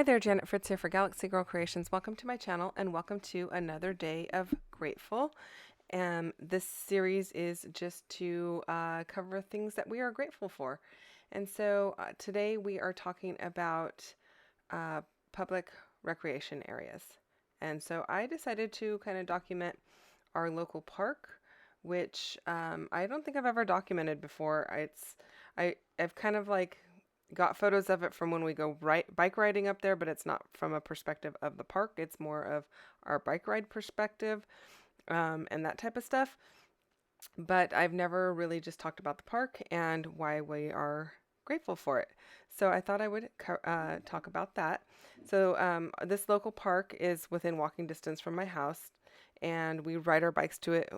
Hi there, Janet Fritz here for Galaxy Girl Creations. Welcome to my channel and welcome to another day of Grateful. This series is just to cover things that we are grateful for. And so today we are talking about uh, public recreation areas. And so I decided to kind of document our local park, which I don't think I've ever documented before. I've kind of like got photos of it from when we go bike riding up there, but it's not from a perspective of the park. It's more of our bike ride perspective and that type of stuff. But I've never really just talked about the park and why we are grateful for it. So I thought I would talk about that. So this local park is within walking distance from my house, and we ride our bikes to it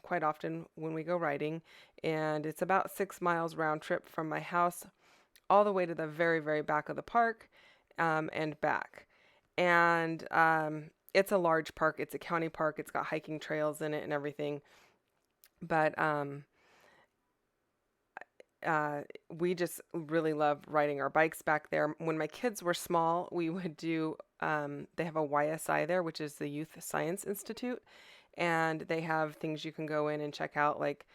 quite often when we go riding. And it's about 6 miles round trip from my house all the way to the very, very back of the park and back. And it's a large park. It's a county park. It's got hiking trails in it and everything. But we just really love riding our bikes back there. When my kids were small, we would do, they have a YSI there, which is the Youth Science Institute. And they have things you can go in and check out, like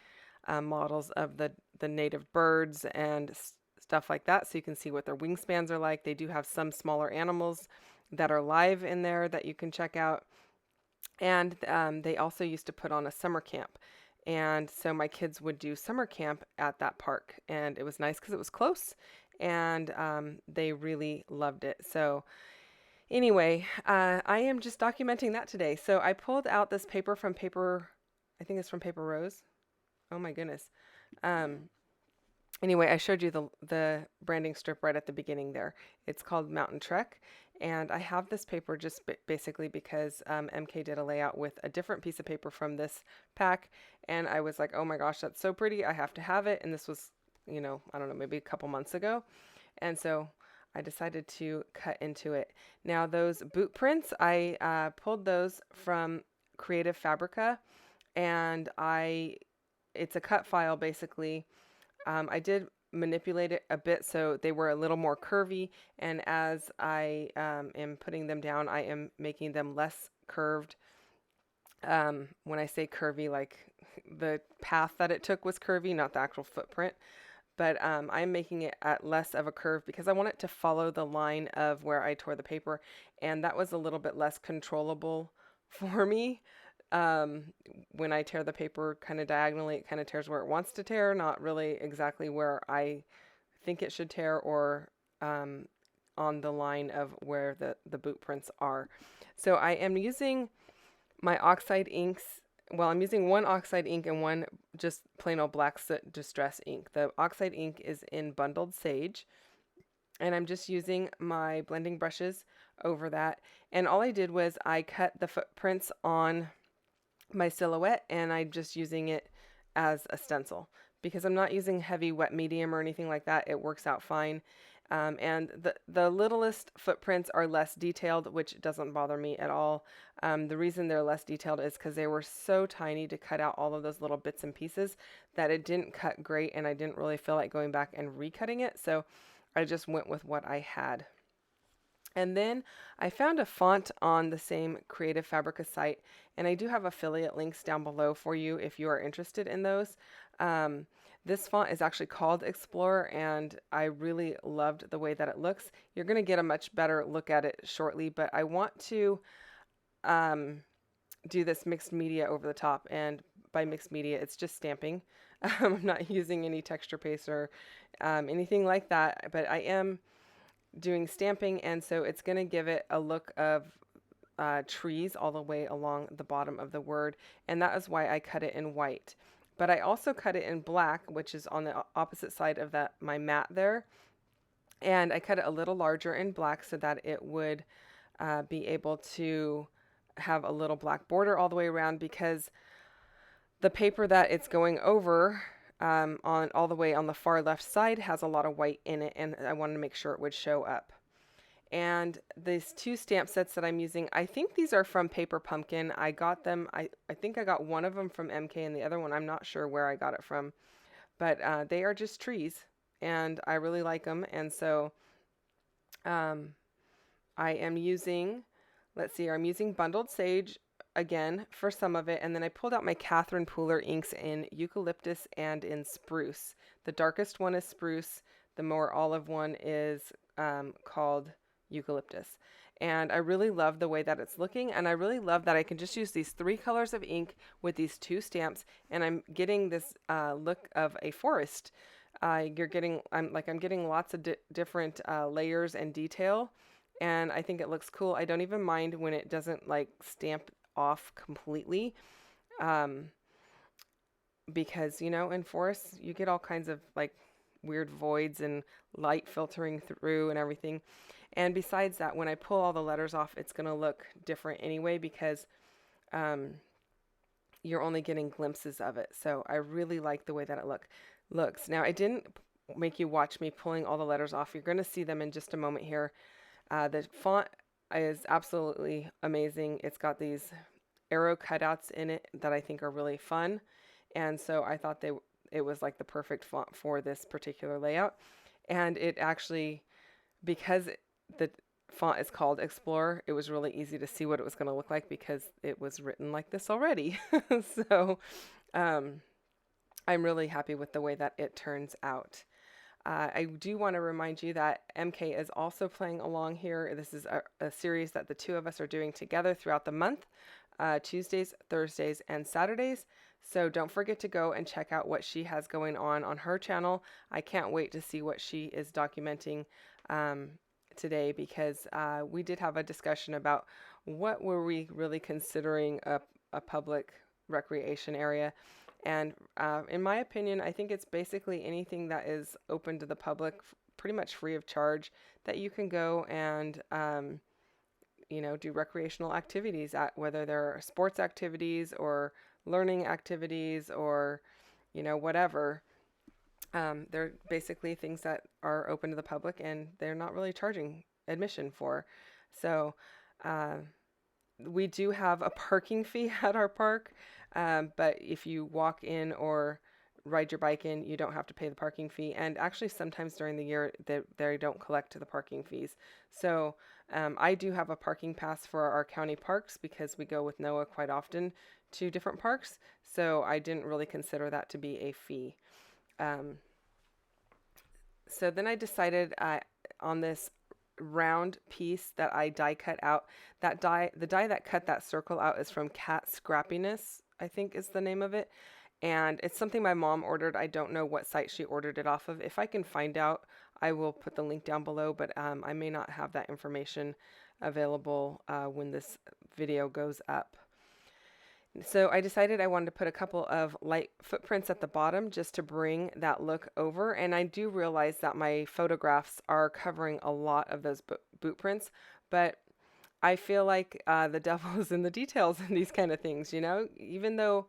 models of the native birds and stuff like that, so you can see what their wingspans are like. They do have some smaller animals that are live in there that you can check out. And they also used to put on a summer camp. And so my kids would do summer camp at that park. And it was nice because it was close. And they really loved it. So anyway, I am just documenting that today. So I pulled out this paper from I think it's from Paper Rose. Oh my goodness. Anyway, I showed you the branding strip right at the beginning there. It's called Mountain Trek, and I have this paper just basically because MK did a layout with a different piece of paper from this pack, and I was like, oh my gosh, that's so pretty, I have to have it. And this was, I don't know, maybe a couple months ago, and so I decided to cut into it. Now those boot prints, I pulled those from Creative Fabrica, and it's a cut file basically. I did manipulate it a bit so they were a little more curvy, and as I am putting them down, I am making them less curved. When I say curvy, like the path that it took was curvy, not the actual footprint. But I'm making it at less of a curve because I want it to follow the line of where I tore the paper, and that was a little bit less controllable for me. When I tear the paper kind of diagonally, it kind of tears where it wants to tear, not really exactly where I think it should tear, or on the line of where the boot prints are. So I am using my oxide inks. Well, I'm using one oxide ink and one just plain old black soot distress ink. The oxide ink is in Bundled Sage, and I'm just using my blending brushes over that. And all I did was I cut the footprints on my silhouette, and I'm just using it as a stencil because I'm not using heavy wet medium or anything like that. It works out fine. And the littlest footprints are less detailed, which doesn't bother me at all. The reason they're less detailed is because they were so tiny to cut out all of those little bits and pieces that it didn't cut great, and I didn't really feel like going back and recutting it. So I just went with what I had. And then I found a font on the same Creative Fabrica site, and I do have affiliate links down below for you if you are interested in those. This font is actually called Explorer, and I really loved the way that it looks. You're going to get a much better look at it shortly, but I want to do this mixed media over the top, and by mixed media, it's just stamping. I'm not using any texture paste or anything like that, but I am doing stamping, and so it's going to give it a look of trees all the way along the bottom of the word, and that is why I cut it in white. But I also cut it in black, which is on the opposite side of my mat there, and I cut it a little larger in black so that it would be able to have a little black border all the way around, because the paper that it's going over on all the way on the far left side has a lot of white in it, and I wanted to make sure it would show up. And these two stamp sets that I'm using, I think these are from Paper Pumpkin. I got them, I think I got one of them from MK, and the other one, I'm not sure where I got it from. But they are just trees, and I really like them. And so I am using, let's see, I'm using Bundled Sage again for some of it, and then I pulled out my Catherine Pooler inks in Eucalyptus and in Spruce. The darkest one is Spruce, the more olive one is called Eucalyptus. And I really love the way that it's looking, and I really love that I can just use these 3 colors of ink with these 2 stamps, and I'm getting this look of a forest. I'm getting lots of different layers and detail, and I think it looks cool. I don't even mind when it doesn't like stamp off completely, um, because in forests you get all kinds of like weird voids and light filtering through and everything. And besides that, when I pull all the letters off, it's going to look different anyway because um, you're only getting glimpses of it. So I really like the way that it looks. Now, I didn't make you watch me pulling all the letters off. You're going to see them in just a moment here. The font is absolutely amazing. It's got these arrow cutouts in it that I think are really fun. And so I thought it was like the perfect font for this particular layout. And it actually, because the font is called Explorer, it was really easy to see what it was going to look like because it was written like this already. So I'm really happy with the way that it turns out. I do want to remind you that MK is also playing along here. This is a series that the 2 of us are doing together throughout the month, Tuesdays, Thursdays, and Saturdays. So don't forget to go and check out what she has going on her channel. I can't wait to see what she is documenting today because we did have a discussion about what were we really considering a public recreation area. And in my opinion, I think it's basically anything that is open to the public, pretty much free of charge, that you can go and, do recreational activities at, whether they're sports activities or learning activities or, whatever. They're basically things that are open to the public and they're not really charging admission for. So we do have a parking fee at our park. But if you walk in or ride your bike in, you don't have to pay the parking fee. And actually, sometimes during the year, they don't collect the parking fees. So I do have a parking pass for our county parks because we go with Noah quite often to different parks. So I didn't really consider that to be a fee. So then I decided on this round piece that I die cut out. The die that cut that circle out is from Cat Scrappiness, I think is the name of it. And it's something my mom ordered. I don't know what site she ordered it off of. If I can find out, I will put the link down below, but I may not have that information available when this video goes up. So I decided I wanted to put a couple of light footprints at the bottom just to bring that look over. And I do realize that my photographs are covering a lot of those boot prints, but I feel like the devil is in the details in these kind of things, even though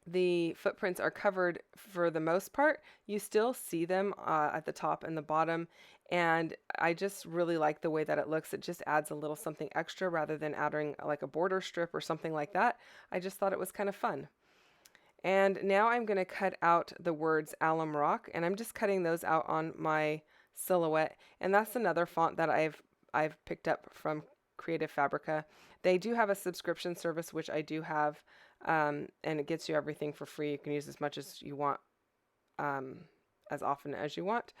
the footprints are covered for the most part, you still see them at the top and the bottom. And I just really like the way that it looks. It just adds a little something extra rather than adding like a border strip or something like that. I just thought it was kind of fun. And now I'm going to cut out the words Alum Rock, and I'm just cutting those out on my silhouette. And that's another font that I've picked up from Creative Fabrica. They do have a subscription service, which I do have, and it gets you everything for free. You can use as much as you want, as often as you want.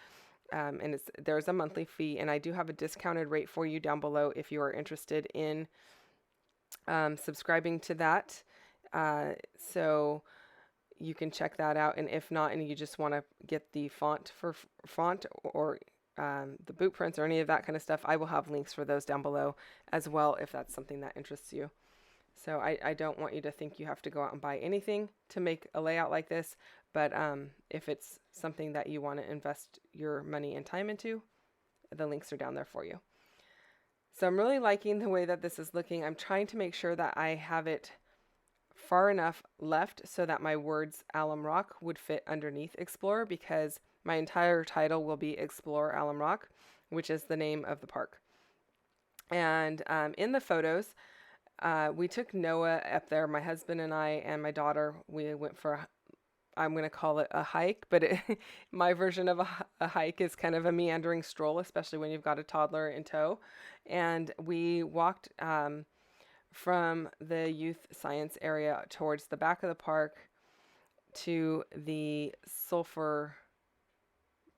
And there's a monthly fee, and I do have a discounted rate for you down below if you are interested in subscribing to that. So you can check that out, and if not, and you just want to get the font or the boot prints or any of that kind of stuff, I will have links for those down below as well if that's something that interests you. So I don't want you to think you have to go out and buy anything to make a layout like this, but if it's something that you want to invest your money and time into, the links are down there for you. So I'm really liking the way that this is looking. I'm trying to make sure that I have it far enough left so that my words Alum Rock would fit underneath Explorer, because my entire title will be Explore Alum Rock, which is the name of the park. And in the photos, we took Noah up there, my husband and I and my daughter. We went for I'm going to call it a hike, but my version of a hike is kind of a meandering stroll, especially when you've got a toddler in tow. And we walked from the youth science area towards the back of the park to the sulfur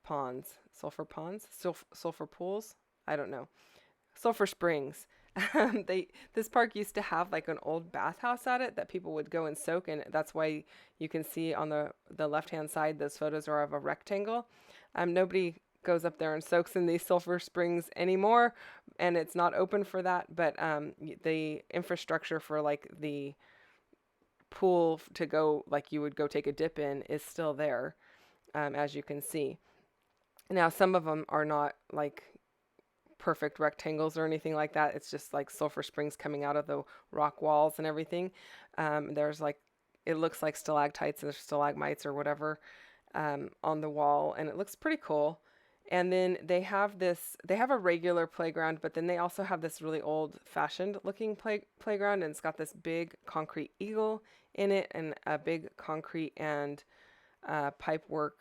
pools. I don't know. Sulfur Springs. This park used to have like an old bathhouse at it that people would go and soak in. That's why you can see on the left-hand side, those photos are of a rectangle. Nobody goes up there and soaks in these sulfur springs anymore, and it's not open for that. But the infrastructure for like the pool to go, like you would go take a dip in, is still there, as you can see. Now, some of them are not like perfect rectangles or anything like that. It's just like sulfur springs coming out of the rock walls and everything. There's like, it looks like stalactites and stalagmites or whatever on the wall, and it looks pretty cool. And then they have a regular playground, but then they also have this really old-fashioned looking playground, and it's got this big concrete eagle in it and a big concrete and pipework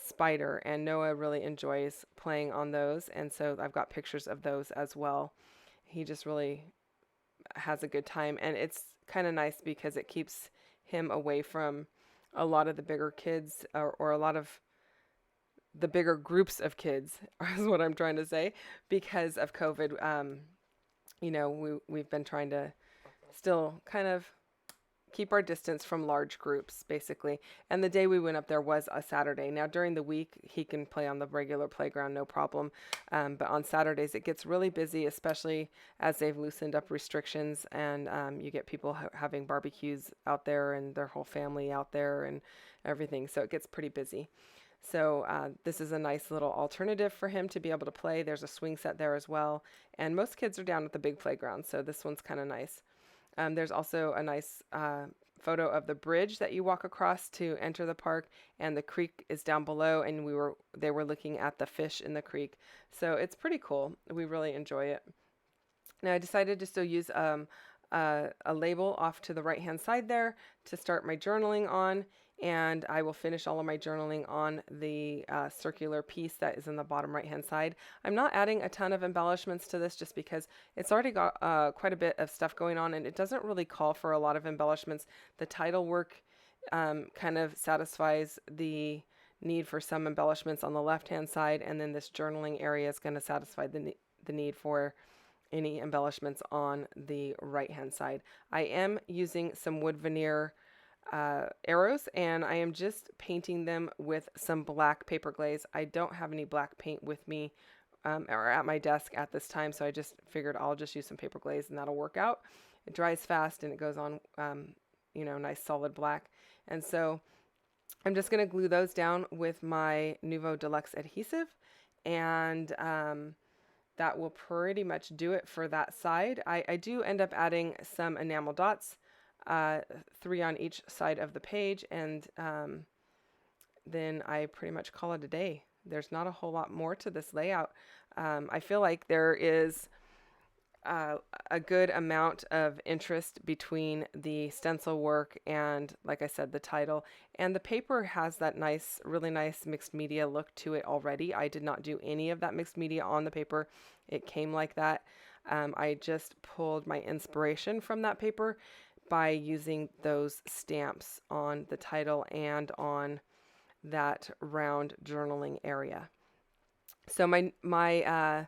spider, and Noah really enjoys playing on those, and so I've got pictures of those as well. He just really has a good time, and it's kind of nice because it keeps him away from a lot of the bigger kids or a lot of the bigger groups of kids is what I'm trying to say, because of COVID. We've been trying to still kind of keep our distance from large groups, basically. And the day we went up there was a Saturday. Now, during the week, he can play on the regular playground, no problem. But on Saturdays, it gets really busy, especially as they've loosened up restrictions, and you get people having barbecues out there and their whole family out there and everything. So it gets pretty busy. So this is a nice little alternative for him to be able to play. There's a swing set there as well. And most kids are down at the big playground, so this one's kind of nice. There's also a nice photo of the bridge that you walk across to enter the park, and the creek is down below, and they were looking at the fish in the creek. So it's pretty cool. We really enjoy it. Now I decided to still use a label off to the right-hand side there to start my journaling on, and I will finish all of my journaling on the circular piece that is in the bottom right-hand side. I'm not adding a ton of embellishments to this just because it's already got quite a bit of stuff going on, and it doesn't really call for a lot of embellishments. The title work kind of satisfies the need for some embellishments on the left-hand side, and then this journaling area is going to satisfy the need for any embellishments on the right-hand side. I am using some wood veneer arrows, and I am just painting them with some black paper glaze. I don't have any black paint with me or at my desk at this time, so I just figured I'll just use some paper glaze and that'll work out. It dries fast and it goes on, nice solid black. And so I'm just going to glue those down with my Nuvo Deluxe adhesive, and that will pretty much do it for that side. I do end up adding some enamel dots, 3 on each side of the page, and then I pretty much call it a day. There's not a whole lot more to this layout. I feel like there is a good amount of interest between the stencil work and, like I said, the title. And the paper has that really nice mixed media look to it already. I did not do any of that mixed media on the paper. It came like that. I just pulled my inspiration from that paper by using those stamps on the title and on that round journaling area. So my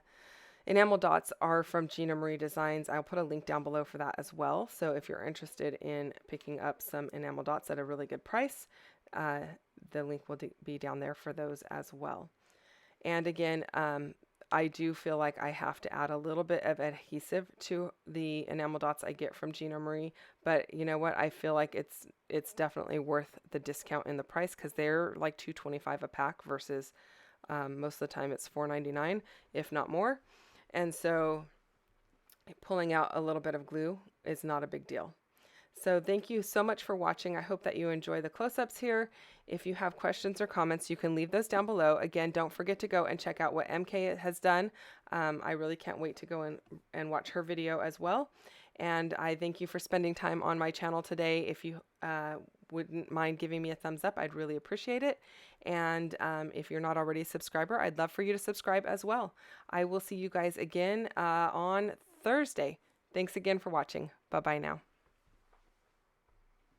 enamel dots are from Gina Marie Designs. I'll put a link down below for that as well. So if you're interested in picking up some enamel dots at a really good price, the link will be down there for those as well. And again, I do feel like I have to add a little bit of adhesive to the enamel dots I get from Gina Marie, but you know what? I feel like it's definitely worth the discount in the price, because they're like $2.25 a pack versus most of the time it's $4.99, if not more. And so pulling out a little bit of glue is not a big deal. So thank you so much for watching. I hope that you enjoy the close-ups here. If you have questions or comments, you can leave those down below. Again, don't forget to go and check out what MK has done. I really can't wait to go and watch her video as well. And I thank you for spending time on my channel today. If you wouldn't mind giving me a thumbs up, I'd really appreciate it. And if you're not already a subscriber, I'd love for you to subscribe as well. I will see you guys again on Thursday. Thanks again for watching. Bye-bye now.